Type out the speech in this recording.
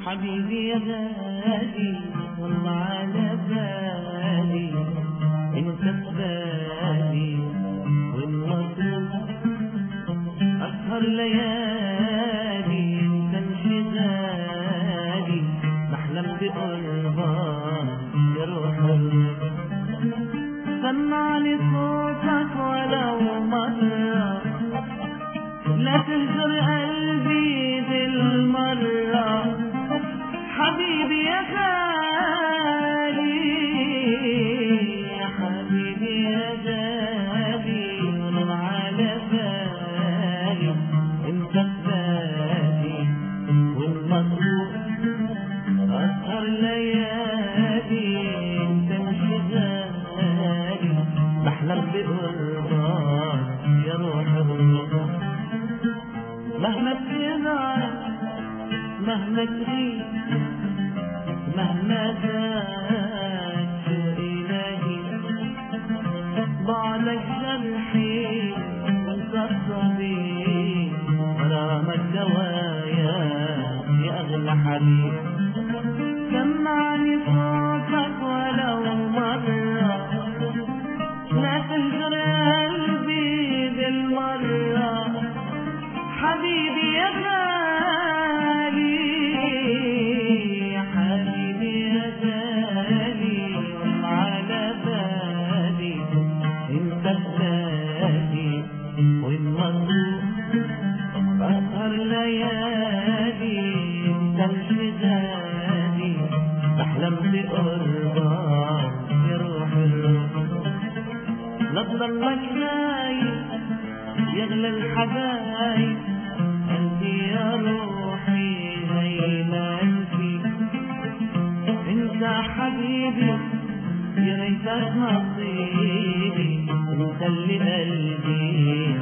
حبيبي يا غالي والله على بالي انت ببالي والمطلوب اسهر ليالي انت انشغالي بحلم بقربك يا روح الروح. سمعني صوتك ولو مرة لا تهجر قلبي بالمرة حبيبي يا غالي يا حبيبي يا غالي والله على بالي انت ببالي والمطلوب اسهر ليالي انت انشغالي بحلم بقربك يا روح الروح. مهما تزعل مهما تغيب مهما زاد شوقي إلهي بعدك جرحي وانت الطبيب غرامك دوايا يا أغلى حبيب. سمعني صوتك ولو مرة لا تهجر قلبي بالمرة حبيبي يا غالي يا حبيبي يا غالي والله على بالي انت ببالي والمطلوب اسهر ليالي انت انشغالي بحلم بقربك يا روح الروح. لا تضلك نايم يغلى الحبايب انت يا روحي هينا انتي انت حبيبي يا ريتك نصيبي انت اللي قلبي